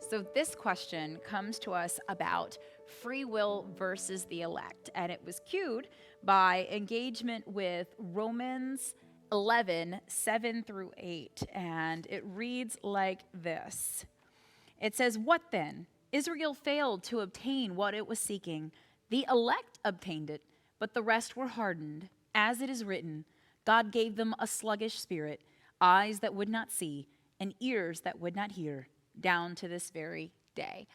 So this question comes to us about free will versus the elect, and it was cued by engagement with Romans 11, 7 through 8, and it reads like this. It says, "What then? Israel failed to obtain what it was seeking. The elect obtained it, but the rest were hardened. As it is written, God gave them a sluggish spirit, eyes that would not see, and ears that would not hear, down to this very day."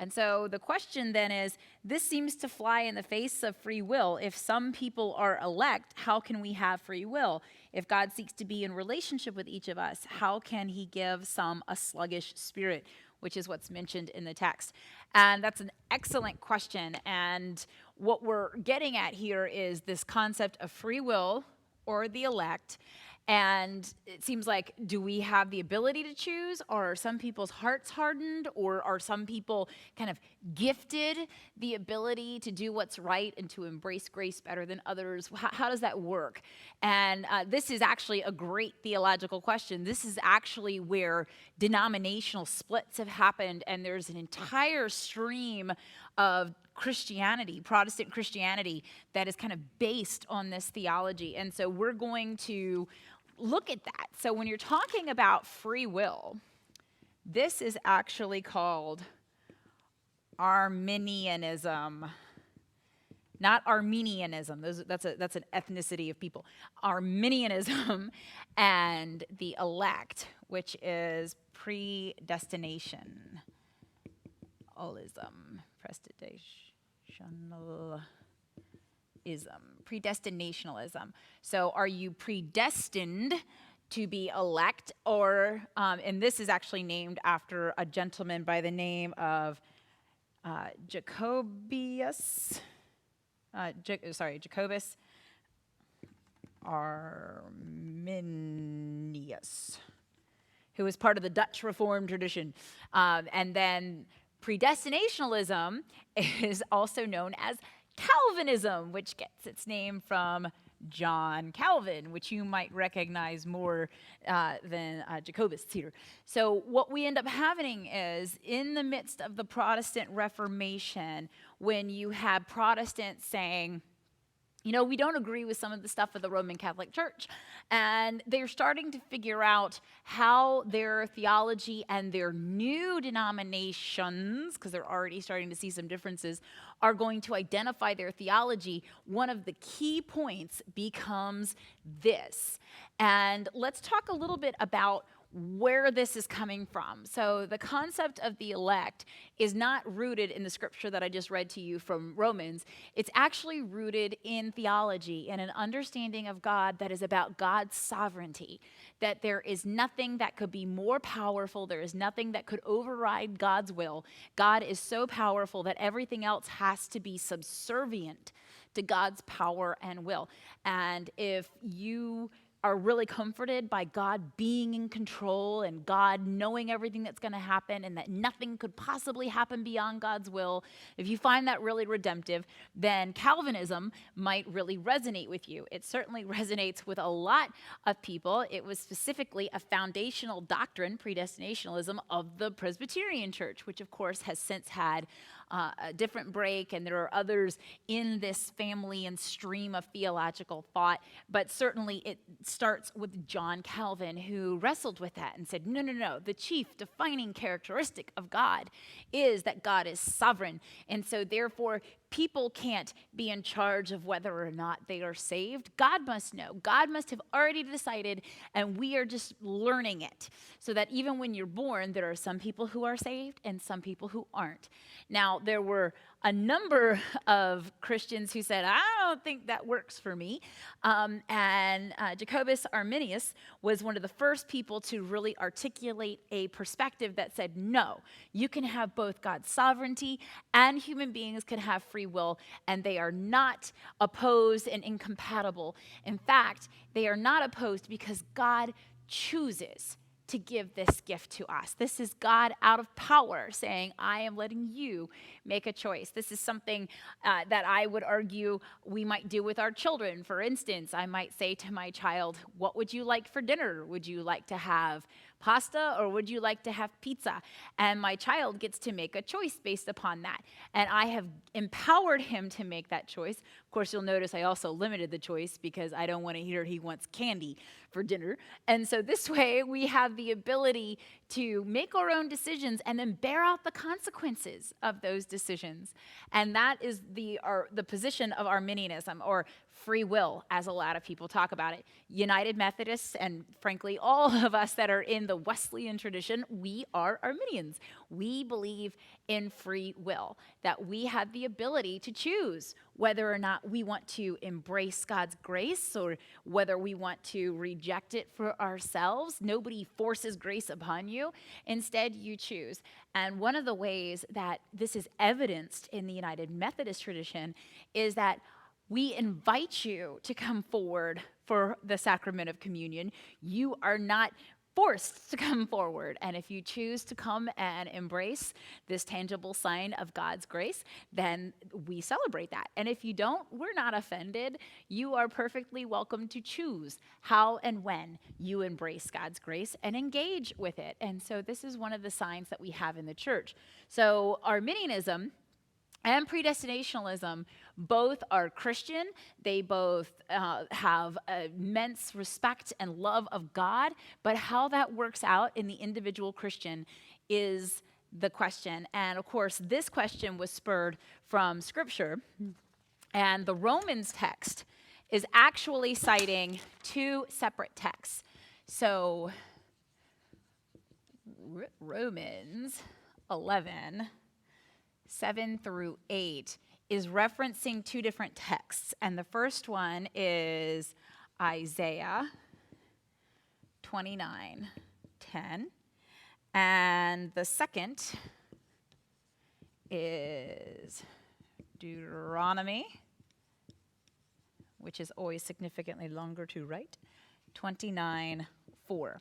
And so the question then is, this seems to fly in the face of free will. If some people are elect, how can we have free will? If God seeks to be in relationship with each of us, how can he give some a sluggish spirit, which is what's mentioned in the text? And that's an excellent question. And what we're getting at here is this concept of free will or the elect. And it seems like, do we have the ability to choose? Or are some people's hearts hardened? Or are some people kind of gifted the ability to do what's right and to embrace grace better than others? How does that work? And this is actually a great theological question. This is actually where denominational splits have happened, and there's an entire stream of Christianity, Protestant Christianity, that is kind of based on this theology. And so we're going to look at that. So when you're talking about free will, this is actually called Arminianism, not Armenianism. That's an ethnicity of people. Arminianism and the elect, which is predestination. Predestinationalism. So are you predestined to be elect, or, and this is actually named after a gentleman by the name of Jacobus Arminius, who was part of the Dutch Reformed tradition. And then predestinationalism is also known as Calvinism, which gets its name from John Calvin, which you might recognize more than Jacobus here. So what we end up having is, in the midst of the Protestant Reformation, when you have Protestants saying, you know, we don't agree with some of the stuff of the Roman Catholic Church. And they're starting to figure out how their theology and their new denominations, because they're already starting to see some differences, are going to identify their theology. One of the key points becomes this. And let's talk a little bit about where this is coming from. So the concept of the elect is not rooted in the scripture that I just read to you from Romans. It's actually rooted in theology and an understanding of God that is about God's sovereignty, that there is nothing that could be more powerful. There is nothing that could override God's will. God is so powerful that everything else has to be subservient to God's power and will. And if you are really comforted by God being in control and God knowing everything that's going to happen and that nothing could possibly happen beyond God's will, if you find that really redemptive, then Calvinism might really resonate with you. It certainly resonates with a lot of people. It was specifically a foundational doctrine, predestinationalism, of the Presbyterian Church, which of course has since had a different break, and there are others in this family and stream of theological thought, but certainly it starts with John Calvin, who wrestled with that and said, no, the chief defining characteristic of God is that God is sovereign, and so therefore people can't be in charge of whether or not they are saved. God must know. God must have already decided, and we are just learning it. So that even when you're born, there are some people who are saved and some people who aren't. Now, there were a number of Christians who said, I don't think that works for me. And Jacobus Arminius was one of the first people to really articulate a perspective that said, no, you can have both God's sovereignty and human beings can have free will, and they are not opposed and incompatible. In fact, they are not opposed because God chooses to give this gift to us. This is God out of power saying, I am letting you make a choice. This is something that I would argue we might do with our children. For instance, I might say to my child, what would you like for dinner? Would you like to have pasta or would you like to have pizza? And my child gets to make a choice based upon that. And I have empowered him to make that choice. Of course, you'll notice I also limited the choice because I don't want to hear he wants candy for dinner. And so this way we have the ability to make our own decisions and then bear out the consequences of those decisions. And that is the position of Arminianism, or free will, as a lot of people talk about it. United Methodists, and frankly, all of us that are in the Wesleyan tradition, we are Arminians. We believe in free will, that we have the ability to choose whether or not we want to embrace God's grace or whether we want to reject it for ourselves. Nobody forces grace upon you. Instead, you choose. And one of the ways that this is evidenced in the United Methodist tradition is that we invite you to come forward for the sacrament of communion. You are not forced to come forward. And if you choose to come and embrace this tangible sign of God's grace, then we celebrate that. And if you don't, we're not offended. You are perfectly welcome to choose how and when you embrace God's grace and engage with it. And so this is one of the signs that we have in the church. So Arminianism and predestinationalism both are Christian. They both have immense respect and love of God, but how that works out in the individual Christian is the question. And of course, this question was spurred from Scripture, and the Romans text is actually citing two separate texts. So Romans 11, 7 through 8 is referencing two different texts. And the first one is Isaiah 29:10. And the second is Deuteronomy, which is always significantly longer to write, 29:4.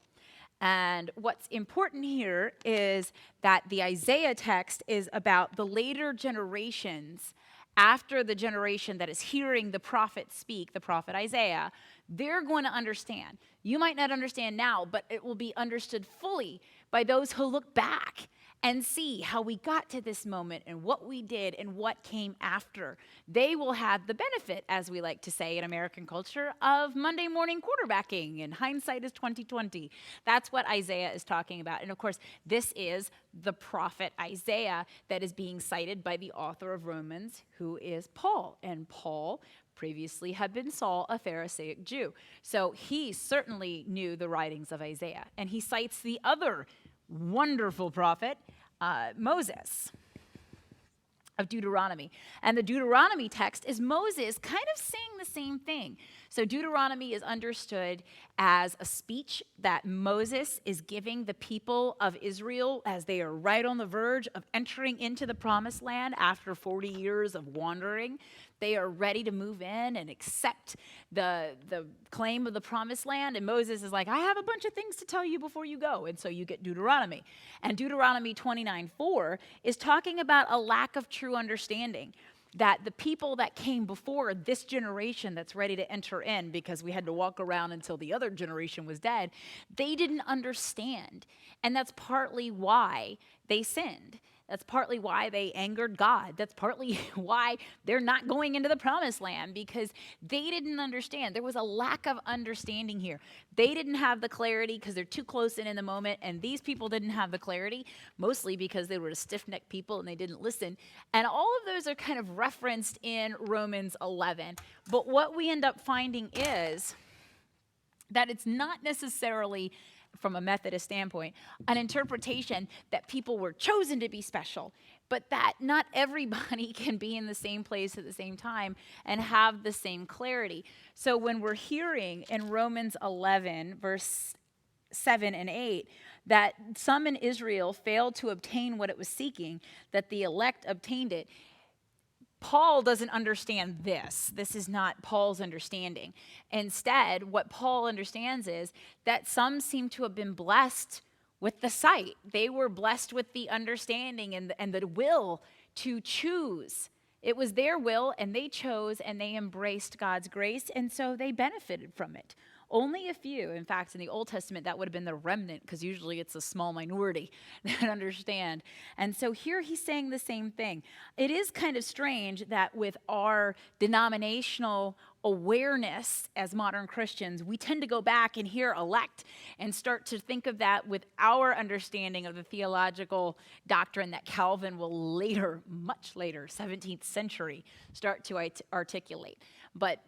And what's important here is that the Isaiah text is about the later generations after the generation that is hearing the prophet speak, the prophet Isaiah. They're going to understand. You might not understand now, but it will be understood fully by those who look back and see how we got to this moment and what we did and what came after. They will have the benefit, as we like to say in American culture, of Monday morning quarterbacking, and hindsight is 2020. That's what Isaiah is talking about. And of course, this is the prophet Isaiah that is being cited by the author of Romans, who is Paul. And Paul previously had been Saul, a Pharisaic Jew. So he certainly knew the writings of Isaiah. And he cites the other wonderful prophet, Moses, of Deuteronomy. And the Deuteronomy text is Moses kind of saying the same thing. So Deuteronomy is understood as a speech that Moses is giving the people of Israel as they are right on the verge of entering into the promised land after 40 years of wandering. They are ready to move in and accept the claim of the promised land. And Moses is like, I have a bunch of things to tell you before you go. And so you get Deuteronomy. And Deuteronomy 29:4 is talking about a lack of true understanding, that the people that came before this generation that's ready to enter in, because we had to walk around until the other generation was dead, they didn't understand. And that's partly why they sinned. That's partly why they angered God. That's partly why they're not going into the promised land, because they didn't understand. There was a lack of understanding here. They didn't have the clarity because they're too close in the moment, and these people didn't have the clarity, mostly because they were a stiff-necked people and they didn't listen. And all of those are kind of referenced in Romans 11. But what we end up finding is that it's not necessarily, from a Methodist standpoint, an interpretation that people were chosen to be special, but that not everybody can be in the same place at the same time and have the same clarity. So when we're hearing in Romans 11, verse 7 and 8, that some in Israel failed to obtain what it was seeking, that the elect obtained it, Paul doesn't understand this. This is not Paul's understanding. Instead, what Paul understands is that some seem to have been blessed with the sight. They were blessed with the understanding and the will to choose. It was their will, and they chose, and they embraced God's grace, and so they benefited from it. Only a few, in fact, in the Old Testament, that would have been the remnant, because usually it's a small minority that understand. And so here he's saying the same thing. It is kind of strange that with our denominational awareness as modern Christians, we tend to go back and hear elect and start to think of that with our understanding of the theological doctrine that Calvin will later, much later, 17th century, start to articulate. But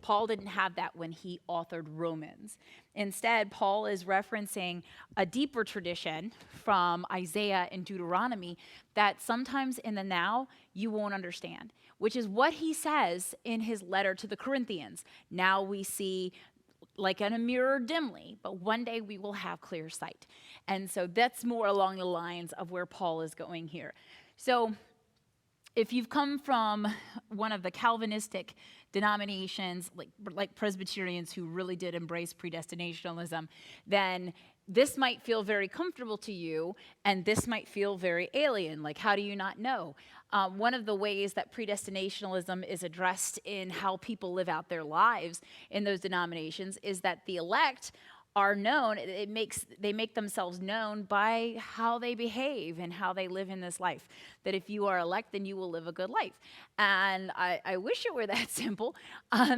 Paul didn't have that when he authored Romans. Instead, Paul is referencing a deeper tradition from Isaiah and Deuteronomy that sometimes in the now you won't understand, which is what he says in his letter to the Corinthians. Now we see like in a mirror dimly, but one day we will have clear sight. And so that's more along the lines of where Paul is going here. So if you've come from one of the Calvinistic denominations, like Presbyterians who really did embrace predestinationalism, then this might feel very comfortable to you, and this might feel very alien. Like, how do you not know? One of the ways that predestinationalism is addressed in how people live out their lives in those denominations is that the elect are known, they make themselves known by how they behave and how they live in this life. That if you are elect, then you will live a good life. And I wish it were that simple,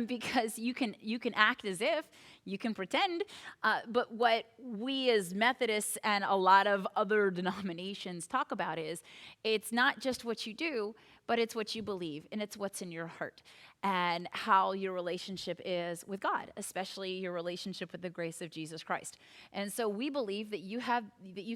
because you can act as if, you can pretend, but what we as Methodists and a lot of other denominations talk about is, it's not just what you do, but it's what you believe, and it's what's in your heart, and how your relationship is with God, especially your relationship with the grace of Jesus Christ. And so we believe that you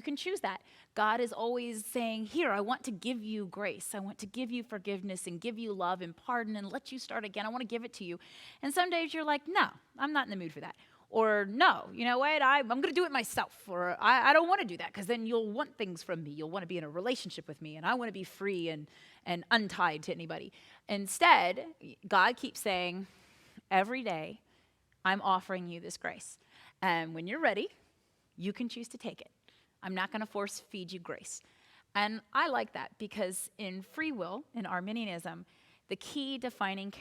can choose that. God is always saying, here, I want to give you grace. I want to give you forgiveness and give you love and pardon and let you start again. I want to give it to you. And some days you're like, no, I'm not in the mood for that. Or no, you know what, I'm going to do it myself. Or I don't want to do that, because then you'll want things from me. You'll want to be in a relationship with me, and I want to be free and untied to anybody. Instead, God keeps saying, every day, I'm offering you this grace. And when you're ready, you can choose to take it. I'm not going to force feed you grace. And I like that, because in free will, in Arminianism, the key defining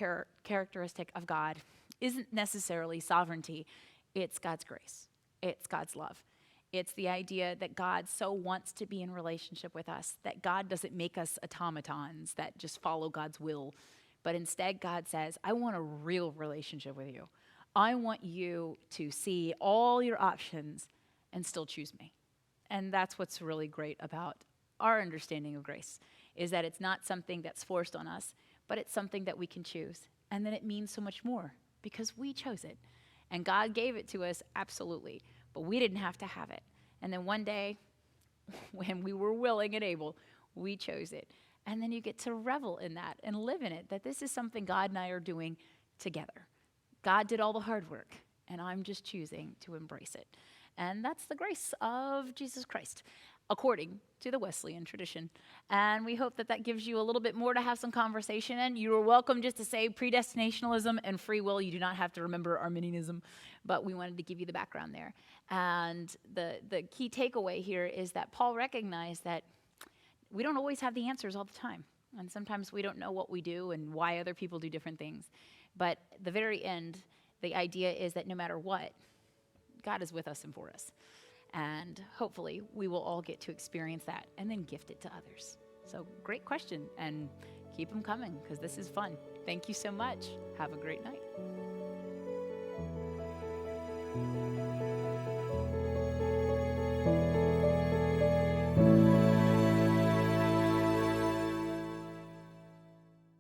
characteristic of God isn't necessarily sovereignty. It's God's grace. It's God's love. It's the idea that God so wants to be in relationship with us, that God doesn't make us automatons that just follow God's will, but instead God says, I want a real relationship with you. I want you to see all your options and still choose me. And that's what's really great about our understanding of grace, is that it's not something that's forced on us, but it's something that we can choose. And then it means so much more, because we chose it. And God gave it to us, absolutely, but we didn't have to have it. And then one day, when we were willing and able, we chose it. And then you get to revel in that and live in it, that this is something God and I are doing together. God did all the hard work, and I'm just choosing to embrace it. And that's the grace of Jesus Christ, according to the Wesleyan tradition. And we hope that that gives you a little bit more to have some conversation in. You are welcome just to say predestinationalism and free will. You do not have to remember Arminianism, but we wanted to give you the background there. And the key takeaway here is that Paul recognized that we don't always have the answers all the time. And sometimes we don't know what we do and why other people do different things. But at the very end, the idea is that no matter what, God is with us and for us. And hopefully we will all get to experience that and then gift it to others. So great question, and keep them coming, because this is fun. Thank you so much. Have a great night.